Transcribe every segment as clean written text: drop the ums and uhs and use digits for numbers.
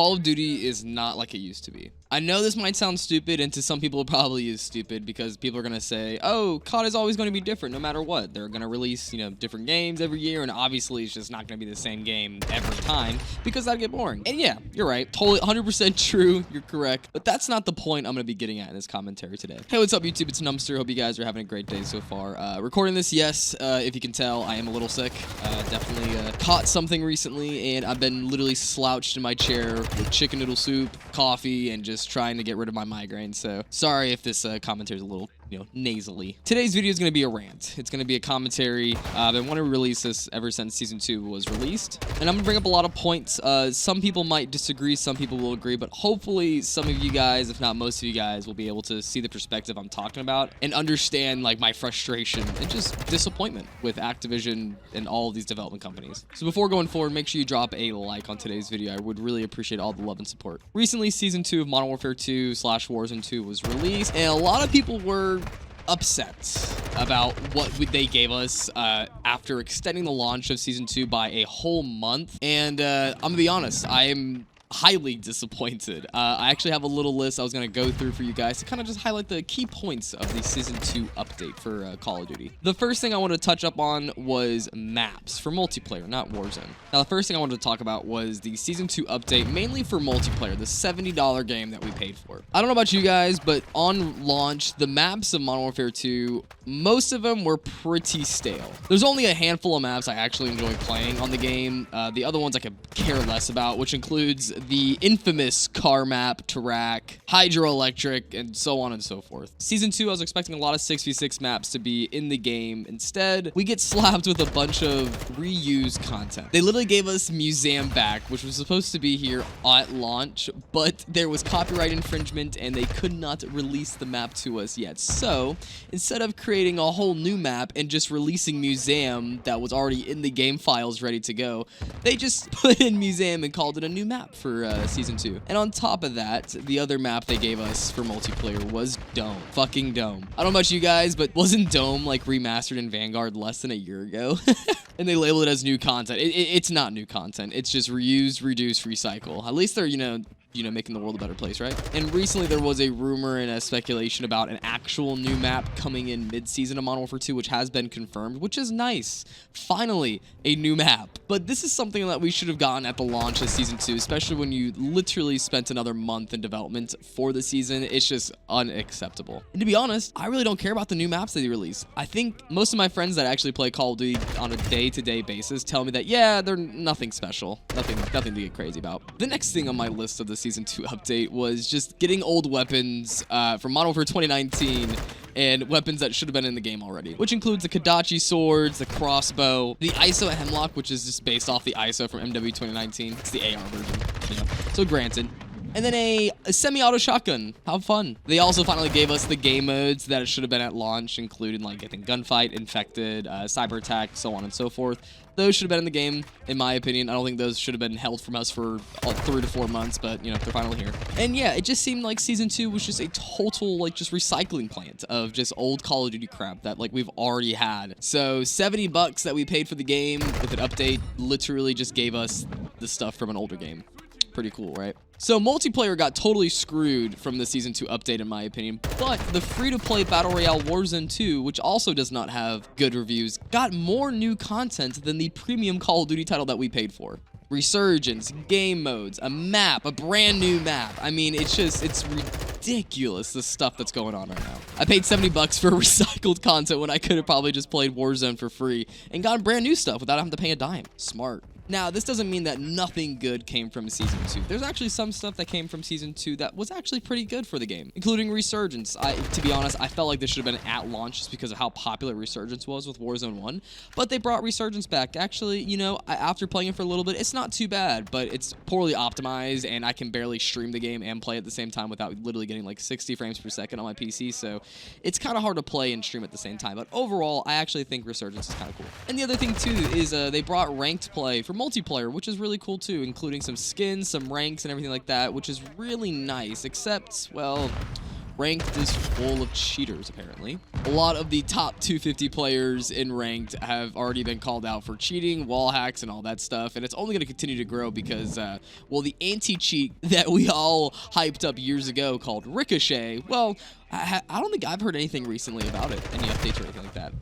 Call of Duty is not like it used to be. I know this might sound stupid, and to some people it probably is stupid because people are going to say, oh, COD is always going to be different no matter what. They're going to release, different games every year, and obviously it's just not going to be the same game every time because that'd get boring. And yeah, you're right. Totally 100% true. You're correct. But that's not the point I'm going to be getting at in this commentary today. Hey, what's up, YouTube? It's Numbster. Hope you guys are having a great day so far. Recording this, yes, if you can tell, I am a little sick. Definitely caught something recently, and I've been literally slouched in my chair with chicken noodle soup, coffee, and just trying to get rid of my migraine. So sorry if this commentary is a little nasally. Today's video is going to be a rant. It's going to be a commentary. I've been wanting to release this ever since Season 2 was released. And I'm going to bring up a lot of points. Some people might disagree, some people will agree, but hopefully some of you guys, if not most of you guys, will be able to see the perspective I'm talking about and understand like my frustration and just disappointment with Activision and all of these development companies. So before going forward, make sure you drop a like on today's video. I would really appreciate all the love and support. Recently, Season 2 of Modern Warfare 2 / Warzone 2 was released, and a lot of people were upset about what they gave us after extending the launch of Season 2 by a whole month. And I'm gonna be honest, I'm highly disappointed. I actually have a little list I was going to go through for you guys to kind of just highlight the key points of the Season 2 update for Call of Duty. The first thing I wanted to touch up on was maps for multiplayer, not Warzone. Now, the first thing I wanted to talk about was the Season 2 update, mainly for multiplayer, the $70 game that we paid for. I don't know about you guys, but on launch, the maps of Modern Warfare 2, most of them were pretty stale. There's only a handful of maps I actually enjoy playing on the game. The other ones I could care less about, which includes the infamous car map, Tarak, hydroelectric, and so on and so forth. Season 2, I was expecting a lot of 6v6 maps to be in the game. Instead, we get slapped with a bunch of reused content. They literally gave us Museum back, which was supposed to be here at launch, but there was copyright infringement and they could not release the map to us yet. So, instead of creating a whole new map and just releasing Museum that was already in the game files ready to go, they just put in Museum and called it a new map for Season 2. And on top of that, the other map they gave us for multiplayer was Dome. Fucking Dome. I don't know about you guys, but wasn't Dome like remastered in Vanguard less than a year ago? And they labeled it as new content. It's not new content. It's just reuse, reduce, recycle. At least they're, making the world a better place, right? And recently there was a rumor and a speculation about an actual new map coming in mid-season of Modern Warfare 2, which has been confirmed, which is nice. Finally, a new map. But this is something that we should have gotten at the launch of Season 2, especially when you literally spent another month in development for the season. It's just unacceptable. And to be honest, I really don't care about the new maps that they release. I think most of my friends that actually play Call of Duty on a day-to-day basis tell me that, yeah, they're nothing special. Nothing to get crazy about. The next thing on my list of the Season 2 update was just getting old weapons from Modern Warfare 2019 and weapons that should have been in the game already, which includes the Kadachi swords, the crossbow, the ISO Hemlock, which is just based off the ISO from MW 2019. It's the AR version, So granted. And then a semi-auto shotgun. How fun. They also finally gave us the game modes that it should have been at launch, including, like, I think, Gunfight, Infected, Cyber Attack, so on and so forth. Those should have been in the game, in my opinion. I don't think those should have been held from us for 3 to 4 months, but, they're finally here. And yeah, it just seemed like Season 2 was just a total, just recycling plant of just old Call of Duty crap that, we've already had. So $70 that we paid for the game with an update literally just gave us the stuff from an older game. Pretty cool, right? So multiplayer got totally screwed from the Season 2 update in my opinion, but the free-to-play Battle Royale Warzone 2, which also does not have good reviews, got more new content than the premium Call of Duty title that we paid for. Resurgence, game modes, a map, a brand new map. I mean, it's ridiculous, the stuff that's going on right now. I paid $70 for recycled content when I could have probably just played Warzone for free and gotten brand new stuff without having to pay a dime. Smart. Now, this doesn't mean that nothing good came from Season 2. There's actually some stuff that came from Season 2 that was actually pretty good for the game, including Resurgence. To be honest, I felt like this should have been at launch just because of how popular Resurgence was with Warzone 1, but they brought Resurgence back. Actually, after playing it for a little bit, it's not too bad, but it's poorly optimized, and I can barely stream the game and play at the same time without literally getting 60 frames per second on my PC, so it's kind of hard to play and stream at the same time, but overall, I actually think Resurgence is kind of cool. And the other thing, too, is they brought ranked play for multiplayer, which is really cool too, including some skins, some ranks, and everything like that, which is really nice, except, well, Ranked is full of cheaters, apparently. A lot of the top 250 players in Ranked have already been called out for cheating, wall hacks, and all that stuff, and it's only going to continue to grow because, well, the anti-cheat that we all hyped up years ago called Ricochet, well, I don't think I've heard anything recently about it, any updates or anything like that.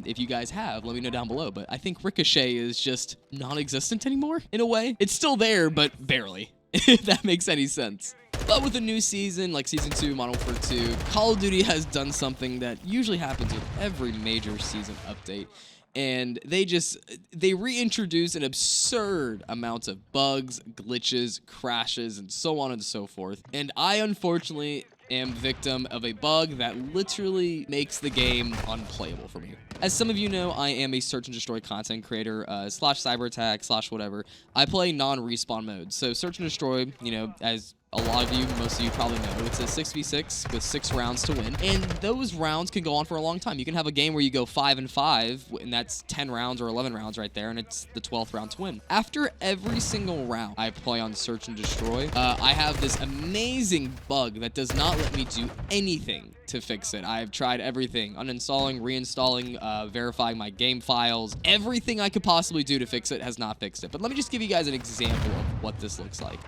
If you guys have, let me know down below, but I think Ricochet is just non-existent anymore, in a way. It's still there, but barely, if that makes any sense. But with a new season, like Season 2, Modern Warfare 2, Call of Duty has done something that usually happens with every major season update. And they reintroduce an absurd amount of bugs, glitches, crashes, and so on and so forth. And I, unfortunately, am victim of a bug that literally makes the game unplayable for me. As some of you know, I am a search and destroy content creator, slash cyber attack, slash whatever. I play non-respawn mode. So search and destroy, you know, as a lot of you, most of you probably know, it's a 6v6 with 6 rounds to win, and those rounds can go on for a long time. You can have a game where you go 5-5, and that's 10 rounds or 11 rounds right there, and it's the 12th round to win. After every single round I play on Search and Destroy, I have this amazing bug that does not let me do anything to fix it. I've tried everything, uninstalling, reinstalling, verifying my game files. Everything I could possibly do to fix it has not fixed it. But let me just give you guys an example of what this looks like.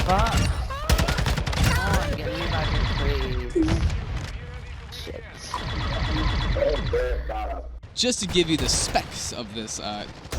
Fuck. Oh, I'm getting you back in freeze. Shit. Just to give you the specs of this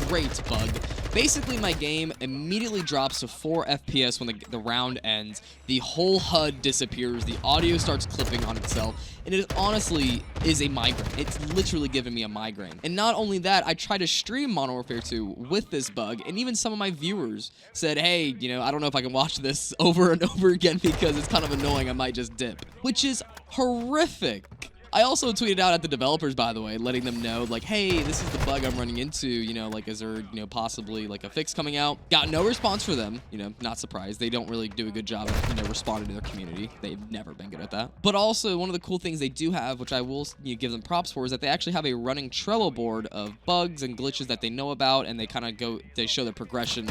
great bug, basically my game immediately drops to 4 FPS when the round ends, the whole HUD disappears, the audio starts clipping on itself, and it honestly is a migraine. It's literally giving me a migraine. And not only that, I tried to stream Modern Warfare 2 with this bug, and even some of my viewers said, hey, you know, I don't know if I can watch this over and over again because it's kind of annoying, I might just dip. Which is horrific. I also tweeted out at the developers, by the way, letting them know, like, hey, this is the bug I'm running into, you know, like, is there, you know, possibly, like, a fix coming out? Got no response for them, you know, not surprised. They don't really do a good job of, you know, responding to their community. They've never been good at that. But also, one of the cool things they do have, which I will, you know, give them props for, is that they actually have a running Trello board of bugs and glitches that they know about, and they kind of they show the progression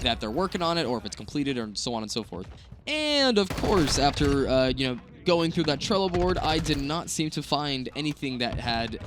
that they're working on it, or if it's completed, or so on and so forth. And, of course, after, you know, going through that Trello board, I did not seem to find anything that had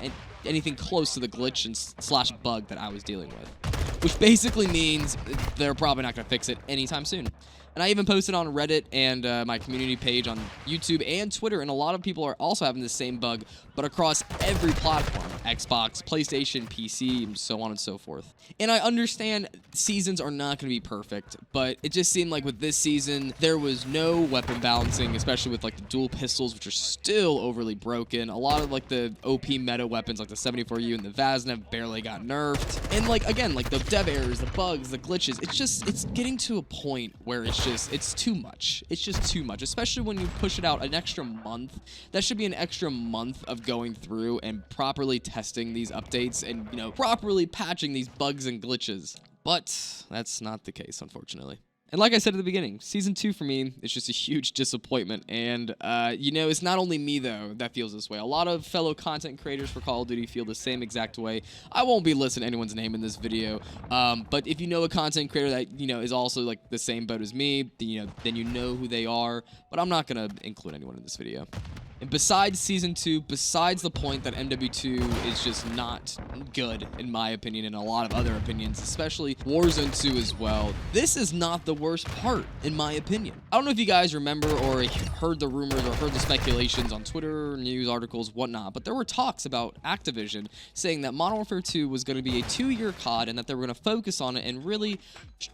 anything close to the glitch and slash bug that I was dealing with, which basically means they're probably not going to fix it anytime soon. And I even posted on Reddit and my community page on YouTube and Twitter, and a lot of people are also having the same bug, but across every platform, Xbox, PlayStation, PC, and so on and so forth. And I understand seasons are not going to be perfect, but it just seemed like with this season, there was no weapon balancing, especially with like the dual pistols, which are still overly broken. A lot of like the OP meta weapons, like the 74U and the Vaznev, barely got nerfed. And like, again, like the dev errors, the bugs, the glitches, it's getting to a point where it's too much. It's just too much, especially when you push it out an extra month. That should be an extra month of going through and properly testing these updates and, you know, properly patching these bugs and glitches. But that's not the case, unfortunately. And like I said at the beginning, Season 2 for me is just a huge disappointment. And, you know, it's not only me, though, that feels this way. A lot of fellow content creators for Call of Duty feel the same exact way. I won't be listing anyone's name in this video. But if you know a content creator that, you know, is also, like, the same boat as me, then you know who they are. But I'm not going to include anyone in this video. And besides Season 2, besides the point that MW2 is just not good, in my opinion, and a lot of other opinions, especially Warzone 2 as well, this is not the worst part, in my opinion. I don't know if you guys remember or heard the rumors or heard the speculations on Twitter, news articles, whatnot, but there were talks about Activision saying that Modern Warfare 2 was going to be a 2-year COD and that they were going to focus on it and really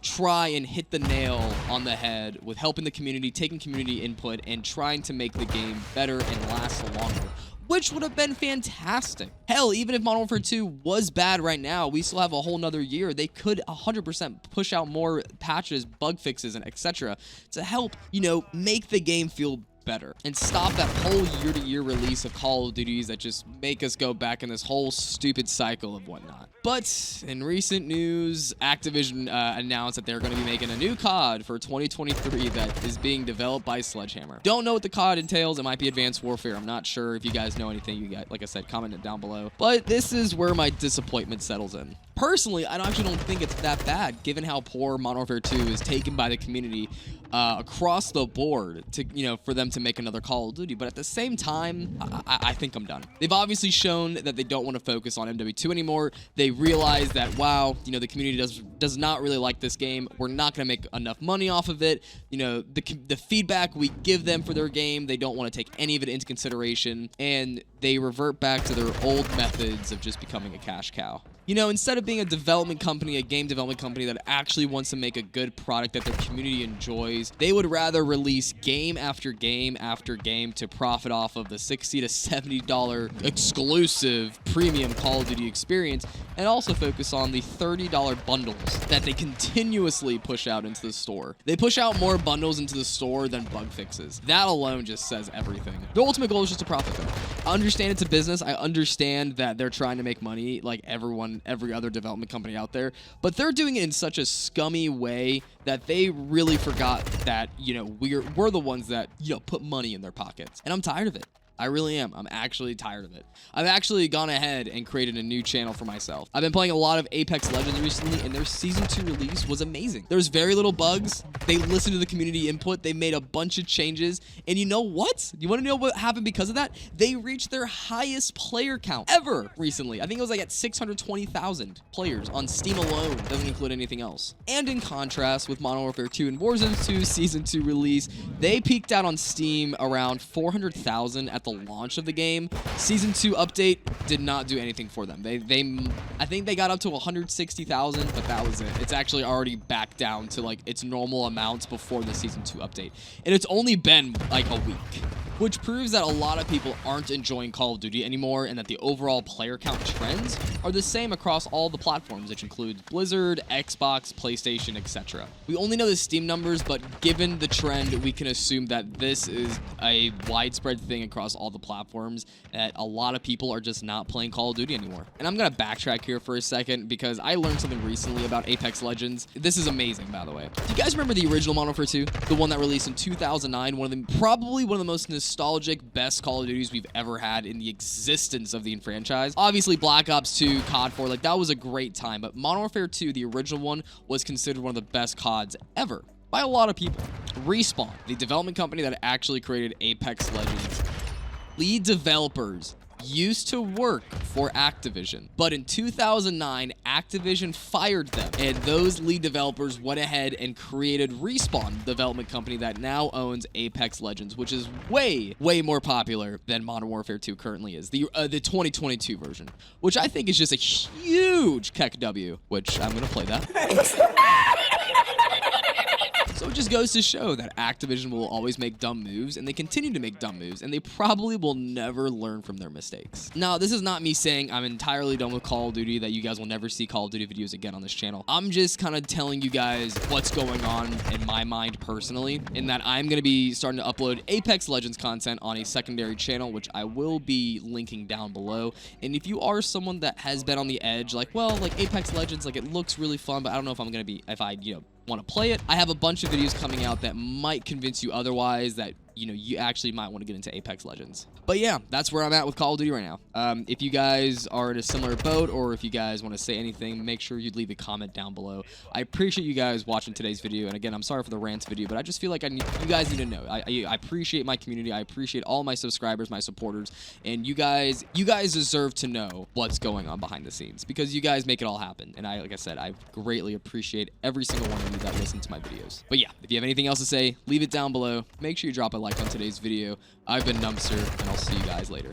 try and hit the nail on the head with helping the community, taking community input, and trying to make the game better and last longer, which would have been fantastic. Hell, even if Modern Warfare 2 was bad right now, we still have a whole nother year. They could 100% push out more patches, bug fixes, and etc. to help, you know, make the game feel better and stop that whole year-to-year release of Call of Duties that just make us go back in this whole stupid cycle of whatnot. But in recent news, Activision announced that they're going to be making a new COD for 2023 that is being developed by Sledgehammer. Don't know what the COD entails. It might be Advanced Warfare. I'm not sure. If you guys know anything, you guys, like I said, comment it down below. But this is where my disappointment settles in. Personally, I actually don't think it's that bad, given how poor Modern Warfare 2 is taken by the community across the board to, for them to make another Call of Duty. But at the same time, I think I'm done. They've obviously shown that they don't want to focus on MW2 anymore. They realize that, wow, the community does not really like this game. We're not going to make enough money off of it. The feedback we give them for their game, they don't want to take any of it into consideration, and they revert back to their old methods of just becoming a cash cow. Instead of being a development company, a game development company that actually wants to make a good product that their community enjoys, they would rather release game after game after game to profit off of the $60 to $70 exclusive premium Call of Duty experience, and also focus on the $30 bundles that they continuously push out into the store. They push out more bundles into the store than bug fixes. That alone just says everything. Their ultimate goal is just to profit, though. I understand it's a business. I understand that they're trying to make money like every other development company out there, but they're doing it in such a scummy way that they really forgot that, we're the ones that, put money in their pockets. And I'm tired of it. I really am. I'm actually tired of it. I've actually gone ahead and created a new channel for myself. I've been playing a lot of Apex Legends recently, and their Season 2 release was amazing. There's very little bugs. They listened to the community input. They made a bunch of changes. And you know what? You want to know what happened because of that? They reached their highest player count ever recently. I think it was like at 620,000 players on Steam alone. Doesn't include anything else. And in contrast with Modern Warfare 2 and Warzone 2 Season 2 release, they peaked out on Steam around 400,000 at the launch of the game. Season 2 update did not do anything for them. I think they got up to 160,000, but that was it. It's actually already back down to like its normal amounts before the Season 2 update. And it's only been like a week, which proves that a lot of people aren't enjoying Call of Duty anymore, and that the overall player count trends are the same across all the platforms, which includes Blizzard, Xbox, PlayStation, etc. We only know the Steam numbers, but given the trend, we can assume that this is a widespread thing across all the platforms, that a lot of people are just not playing Call of Duty anymore. And I'm gonna backtrack here for a second because I learned something recently about Apex Legends. This is amazing, by the way. Do you guys remember the original Modern Warfare 2? The one that released in 2009, probably one of the most nostalgic, best Call of Duties we've ever had in the existence of the franchise. Obviously, Black Ops 2, COD 4, like that was a great time, but Modern Warfare 2, the original one, was considered one of the best CODs ever by a lot of people. Respawn, the development company that actually created Apex Legends, lead developers used to work for Activision, but in 2009, Activision fired them, and those lead developers went ahead and created Respawn, the development company that now owns Apex Legends, which is way more popular than Modern Warfare 2 currently is, the 2022 version, which I think is just a huge keck W, which I'm gonna play that. So it just goes to show that Activision will always make dumb moves, and they continue to make dumb moves, and they probably will never learn from their mistakes. Now, this is not me saying I'm entirely done with Call of Duty, that you guys will never see Call of Duty videos again on this channel. I'm just kind of telling you guys what's going on in my mind personally, in that I'm going to be starting to upload Apex Legends content on a secondary channel, which I will be linking down below. And if you are someone that has been on the edge, like, well, like Apex Legends, like it looks really fun, but I don't know if I'm going to be, if I, want to play it, I have a bunch of videos coming out that might convince you otherwise, that you actually might want to get into Apex Legends. But yeah, that's where I'm at with Call of Duty right now. If you guys are in a similar boat, or if you guys want to say anything, make sure you leave a comment down below. I appreciate you guys watching today's video, and again, I'm sorry for the rants video, but I just feel like you guys need to know. I appreciate my community. I appreciate all my subscribers, my supporters, and you guys deserve to know what's going on behind the scenes, because you guys make it all happen. And like I said, I greatly appreciate every single one of you that listen to my videos. But yeah, if you have anything else to say, leave it down below. Make sure you drop a like on today's video. I've been Numbster, and I'll see you guys later.